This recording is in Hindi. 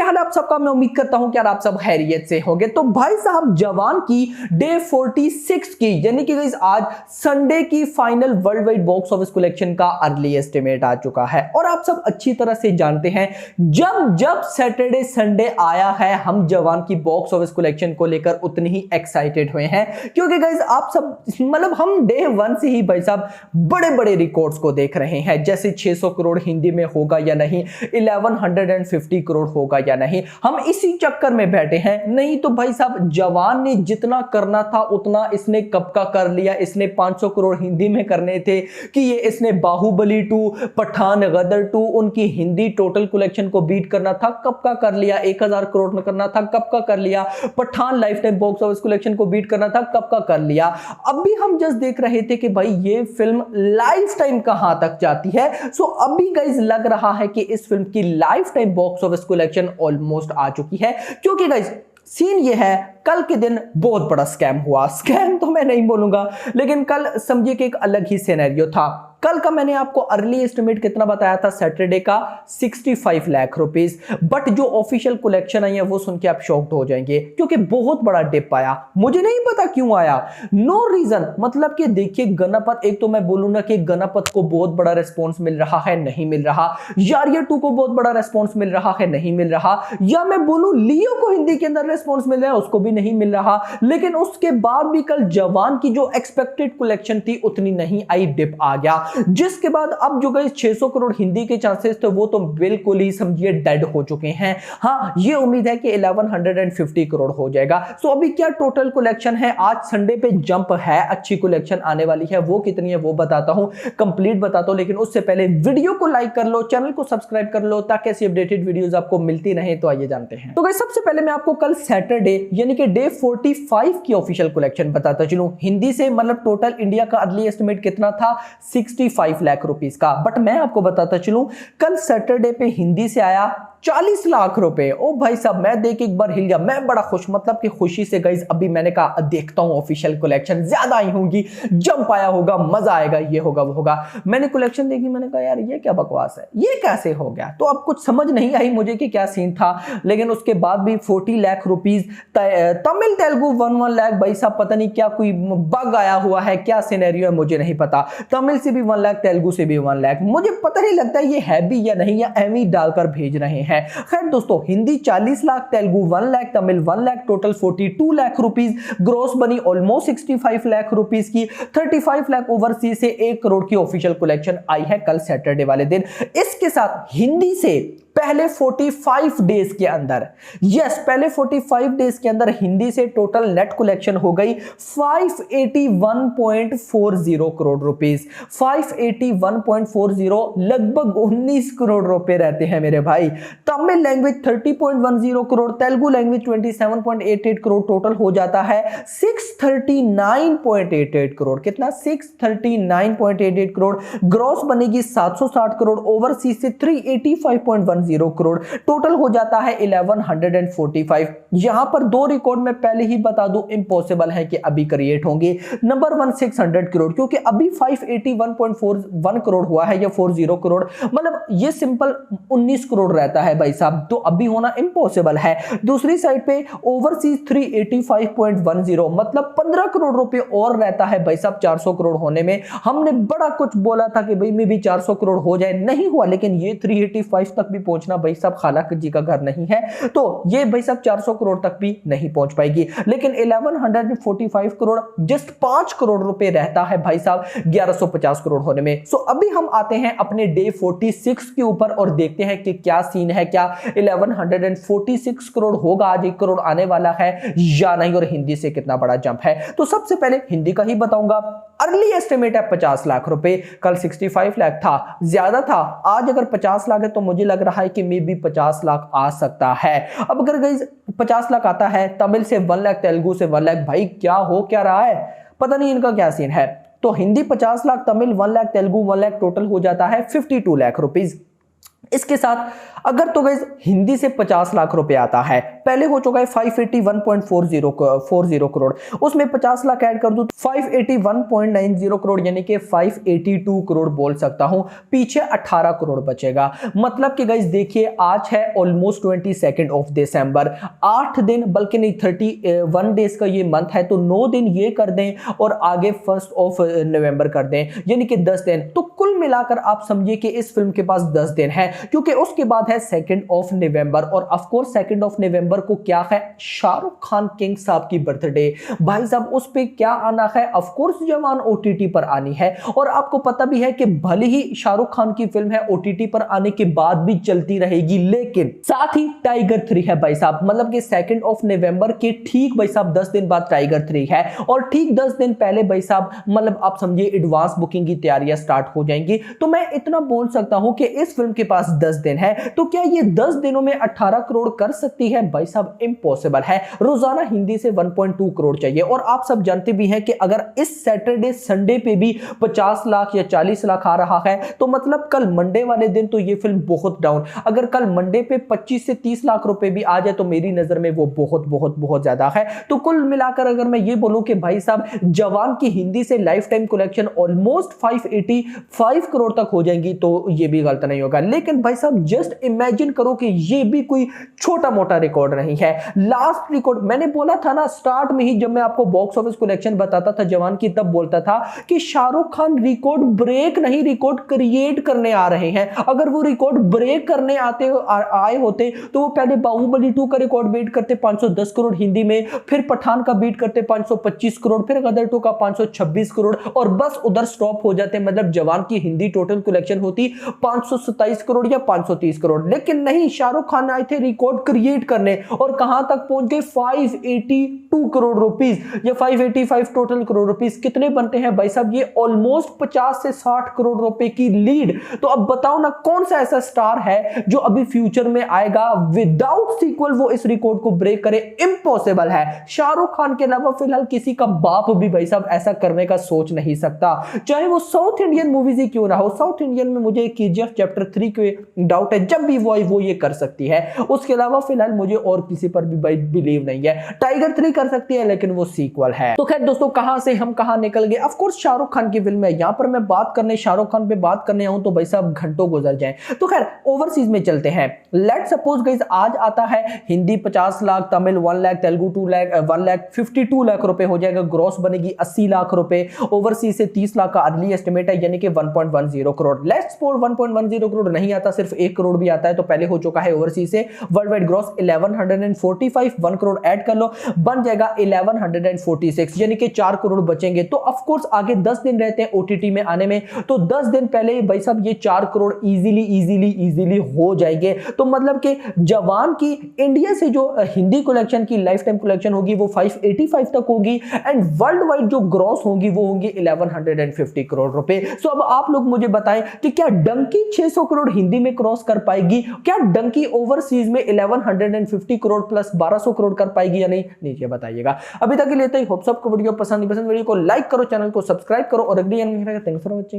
क्या हाल है आप सबका। मैं उम्मीद करता हूं कि यार आप सब खैरियत से होंगे। तो भाई साहब जवान की डे 46 की यानी कि गाइस आज संडे की final world wide box office collection का अर्ली एस्टिमेट आ चुका है और आप सब अच्छी तरह से जानते हैं जब जब सैटरडे संडे आया है हम जवान की बॉक्स ऑफिस कलेक्शन को लेकर उतने ही एक्साइटेड हुए हैं क्योंकि गाइस आप सब मतलब हम डे 1 से ही भाई साहब बड़े बड़े रिकॉर्ड्स को देख रहे हैं, जैसे 600 करोड़ हिंदी में होगा या नहीं, 1150 करोड़ होगा या नहीं। हम इसी चक्कर में बैठे हैं। नहीं तो भाई साहब जवान ने जितना करना था उतना इसने कब का कर लिया। इसने 500 करोड़ हिंदी में करने थे कि ये इसने बाहुबली 2, पठान, गदर 2 उनकी हिंदी टोटल कलेक्शन को बीट करना था, कब का कर लिया। 1000 करोड़ में करना था, कब का कर लिया। Pathaan life time box office collection को बीट करना था, कब का कर लिया। अब भी हम जस्ट देख रहे थे कि भाई ये फिल्म लाइफ टाइम कहां तक जाती है। सो अभी गाइस लग रहा है कि इस फिल्म की life time box office collection almost आ चुकी है क्योंकि गाइस सीन ये है कल के दिन बहुत बड़ा स्कैम हुआ। स्कैम तो मैं नहीं बोलूंगा लेकिन कल समझिए कि एक अलग ही सिनेरियो था। कल का मैंने आपको अर्ली एस्टिमेट कितना बताया था सैटरडे का 65 लाख रुपीस, बट जो ऑफिशियल कलेक्शन आई है वो सुन के आप शॉक्ड हो जाएंगे क्योंकि बहुत बड़ा डिप आया। मुझे नहीं पता क्यों आया, नो रीजन। मतलब कि देखिए गणपत, एक तो मैं बोलूं ना कि गणपत को बहुत बड़ा रिस्पॉन्स मिल रहा है, नहीं मिल रहा। यारिया 2 को बहुत बड़ा रिस्पॉन्स मिल रहा है, नहीं मिल रहा। या मैं बोलूं लियो को हिंदी के अंदर रिस्पॉन्स मिल रहा है, उसको भी नहीं मिल रहा। लेकिन उसके बाद भी कल जवान की जो एक्सपेक्टेड कलेक्शन थी उतनी नहीं आई, डिप आ गया। जिसके बाद अब जो गई 600 करोड़ हिंदी के चांसेस थे वो तो बिल्कुल ही समझिए डेड हो चुके हैं। हाँ ये उम्मीद है कि 1150 करोड़ हो जाएगा। सो अभी क्या टोटल कलेक्शन है, आज संडे पे जंप है, अच्छी कलेक्शन आने वाली है। वो कितनी है वो बताता हूं, कंप्लीट बताता हूं, लेकिन उससे पहले वीडियो को लाइक कर लो, चैनल को सब्सक्राइब कर लो ताकि ऐसी अपडेटेड वीडियोस आपको मिलती रहे। तो आइए जानते हैं। तो गाइस सबसे पहले मैं आपको कल सैटरडे यानी कि डे 45 की ऑफिशियल कलेक्शन बताता चलूं हिंदी से। मतलब टोटल इंडिया का अर्ली एस्टिमेट कितना था, 65 लाख रुपीस का। बट मैं आपको बताता चलूं कल सैटरडे पे हिंदी से आया 40 लाख रुपए। ओ भाई साहब मैं देख एक बार हिल गया, मैं बड़ा खुश, मतलब कि खुशी से गाइस अभी मैंने कहा देखता हूं ऑफिशियल कलेक्शन ज्यादा आई होंगी, जंप आया होगा, मजा आएगा, ये होगा वो होगा। मैंने कलेक्शन देखी, मैंने कहा यार ये क्या बकवास है, ये कैसे हो गया। तो अब कुछ समझ नहीं आई मुझे कि क्या सीन था। लेकिन उसके बाद भी 40 लाख रुपीज तमिल तेलुगु 1 लाख। भाई साहब पता नहीं क्या कोई बग आया हुआ है, क्या सिनेरियो है मुझे नहीं पता। तमिल से भी 1 लाख, तेलुगु से भी 1 लाख। मुझे पता नहीं लगता ये है भी या नहीं, या एम डालकर भेज रहे हैं। खैर दोस्तों Hindi 40 lakh, Telugu 1 lakh, Tamil 1 lakh, total 42 lakh rupees. Gross बनी ऑलमोस्ट 65 लाख रुपीस की। 35 लाख ओवरसीज से 1 करोड़ की ऑफिशियल कलेक्शन आई है कल सैटरडे वाले दिन। इसके साथ हिंदी से पहले 45 डेज के अंदर, यस पहले 45 डेज के अंदर हिंदी से टोटल नेट कलेक्शन हो गई 581.40 करोड़ रुपीस। 581.40 लगभग 19 करोड़ रुपए रहते हैं मेरे भाई। Tamil language 30.10 crore, Telugu language 27.88 crore, total हो जाता है 639.88 करोड़। कितना, 639.88 करोड़। ग्रॉस बनेगी 760 करोड़, ओवरसीज से 385.10 करोड़, टोटल हो जाता है 1145। यहां पर 2 रिकॉर्ड मैं पहले ही बता दूं इंपॉसिबल है कि अभी क्रिएट होंगे। नंबर 1 600 करोड़, क्योंकि अभी 581.41 करोड़ हुआ है या 40 करोड़, मतलब ये सिंपल 19 करोड़ रहता है भाई साहब, तो अभी होना इंपॉसिबल है। दूसरी साइड पे ओवरसीज 385.10, मतलब 15 करोड़ रुपए और रहता है भाई साहब 400 करोड़ होने में। हमने बड़ा कुछ बोला था कि भाई मे भी 400 करोड़ हो जाए, नहीं हुआ, लेकिन ये 385 तक भी पहुंचना भाई साहब खाला जी का घर नहीं है, तो ये भाई साहब 400 करोड़ तक भी नहीं पहुंच पाएगी। लेकिन 1145 करोड़, जस्ट 5 करोड़ रुपए रहता है भाई साहब 1150 करोड़ होने में। सो अभी हम आते हैं अपने डे 46 के ऊपर और देखते हैं कि क्या सीन है, क्या 1146 करोड़ होगा आज 1 करोड़ आने वाला है या नहीं, और हिंदी से कितना बड़ा जंप है। तो सबसे पहले हिंदी का ही बताऊंगा। अर्ली एस्टिमेट है 50 लाख रुपए, कल 65 लाख था, ज्यादा था। आज अगर 50 लाख है तो मुझे लग रहा है कि मे बी 50 लाख आ सकता है। अब अगर गाइस 50 लाख आता है, तमिल से 1 लाख, तेलुगु से 1 लाख, भाई क्या हो क्या रहा है, पता नहीं इनका क्या सीन है। तो हिंदी 50 लाख, तमिल 1 लाख, तेलुगु 1 लाख, टोटल हो जाता है 52 लाख रुपीस। इसके साथ अगर तो गाइस हिंदी से 50 लाख रुपए आता है, पहले हो चुका है 581.40 करोड़, उसमें 50 लाख ऐड कर दूं तो 581.90 करोड़ यानी कि 582 करोड़ बोल सकता हूं, पीछे 18 करोड़ बचेगा। मतलब कि गाइस देखिए आज है ऑलमोस्ट 22 ऑफ दिसंबर, 8 दिन बल्कि नहीं 31 डेज का ये मंथ है, तो 9 दिन ये कर दें और आगे 1 ऑफ नवंबर कर दें यानी कि 10 दिन, तो कुल मिलाकर आप समझिए कि इस फिल्म के पास 10 दिन है, क्योंकि उसके बाद है 2 ऑफ नवंबर और ऑफ कोर्स 2 ऑफ नवंबर को क्या है, शाहरुख खान किंग साहब की बर्थडे। भाई साहब उस पे क्या आना है, ऑफ कोर्स जवान ओटीटी पर आनी है, और आपको पता भी है कि भले ही शाहरुख खान की फिल्म है ओटीटी पर आने के बाद भी चलती रहेगी, लेकिन साथ ही टाइगर 3 है भाई साहब, मतलब कि 2 ऑफ नवंबर के ठीक भाई साहब 10 दिन बाद टाइगर 3 है, और ठीक 10 दिन पहले भाई साहब मतलब आप समझिए एडवांस बुकिंग की तैयारियां स्टार्ट हो जाएंगी। तो मैं इतना बोल सकता हूं कि इस फिल्म के पास 10 दिन है, तो क्या ये 10 दिनों में 18 करोड़ कर सकती है? भाई साहब इम्पॉसिबल है, रोजाना हिंदी से 1.2 करोड़ चाहिए, और आप सब जानते भी हैं कि अगर इस सैटरडे संडे पे भी 50 लाख या 40 लाख आ रहा है, तो मतलब कल मंडे वाले दिन तो ये फिल्म बहुत डाउन, अगर कल मंडे पे 25 से 30 लाख रुपए भी आ जाए तो मेरी नजर में वो बहुत बहुत बहुत ज्यादा है। तो कुल मिलाकर अगर मैं ये बोलूं कि भाई साहब जवान की हिंदी से life time collection almost 585 crore तक हो जाएंगी, तो ये भी गलत नहीं होगा। लेकिन भाई साहब जस्ट इमेजिन करो कि ये भी कोई छोटा मोटा रिकॉर्ड नहीं है। लास्ट रिकॉर्ड मैंने बोला था ना स्टार्ट में ही, जब मैं आपको बॉक्स ऑफिस कलेक्शन बताता था जवान की, तब बोलता था कि शाहरुख खान रिकॉर्ड ब्रेक नहीं रिकॉर्ड क्रिएट करने आ रहे हैं। अगर वो रिकॉर्ड ब्रेक करने आए होते तो वो पहले बाहुबली 2 का रिकॉर्ड बीट करते 510 करोड़ हिंदी में, फिर पठान का बीट करते 525 करोड़, फिर गदर 2 का 526 करोड़, और बस उधर स्टॉप हो जाते। मतलब जवान की हिंदी टोटल कलेक्शन होती 527 करोड़ या 530 करोड़। लेकिन नहीं, शाहरुख खान आए थे रिकॉर्ड क्रिएट करने, और कहां तक पहुंच गए 582 करोड़ रुपीस या 585 टोटल करोड़ रुपीस। कितने बनते हैं भाई साहब, ये ऑलमोस्ट 50 से 60 करोड़ रुपए की लीड। तो अब बताओ ना कौन सा ऐसा स्टार है जो अभी फ्यूचर में आएगा विदाउट सीक्वल वो इस रिकॉर्ड को ब्रेक करे? इम्पॉसिबल है। शाहरुख खान के अलावा फिलहाल किसी का बाप भी भाई साहब ऐसा करने का सोच नहीं सकता, चाहे वो साउथ इंडियन मूवीज ही क्यों ना हो। साउथ इंडियन में मुझे केजीएफ चैप्टर 3 के डाउट है, जब भी वो आई वो ये कर सकती है, उसके अलावा फिलहाल मुझे और किसी पर भी भाई बिलीव नहीं है। टाइगर 3 कर सकती है लेकिन वो सीक्वल है। तो खैर दोस्तों कहां से हम कहां निकल गए, ऑफ कोर्स शाहरुख खान की फिल्म है, यहां पर मैं बात करने शाहरुख खान पे बात करने आऊं तो भाई साहब घंटों गुजर जाएं। तो खैर ओवरसीज में चलते हैं। लेट्स सपोज गाइस आज आता है हिंदी 50 लाख, तमिल 1 लाख, तेलुगु 2 लाख, 1,52 लाख रुपए हो जाएगा, ग्रॉस बनेगी 80 लाख रुपए। ओवरसीज से 30 लाख का अर्ली एस्टिमेट है यानी कि 1.10 करोड़। लेट्स सपोज 1.10 करोड़ नहीं आता, सिर्फ 1 करोड़ भी आता है, तो पहले हो चुका है ओवरसीज से world wide gross 1145, 1 crore add कर लो बन जाएगा 1146 यानी कि 4 करोड़ बचेंगे। तो ऑफ कोर्स आगे 10 दिन रहते हैं ओटीटी में आने में, तो 10 दिन पहले भाई साहब ये 4 करोड़ इजीली हो जाएंगे। तो मतलब कि जवान की इंडिया से जो हिंदी कलेक्शन की लाइफ टाइम कलेक्शन होगी वो 585 तक होगी, एंड वर्ल्ड वाइड जो ग्रॉस होगी वो होंगी 1150 करोड़ रुपए। सो अब आप लोग मुझे बताएं कि क्या डंकी 600 करोड़ हिंदी में क्रॉस कर पाएगी, क्या डंकी ओवरसीज में 1150 करोड़ प्लस 1200 करोड़ कर पाएगी या नहीं, नीचे बताइएगा। अभी तक के लिए तो होप सबको वीडियो पसंद वीडियो को लाइक करो, चैनल को सब्सक्राइब करो, और अगली थैंक्स फॉर वॉचिंग।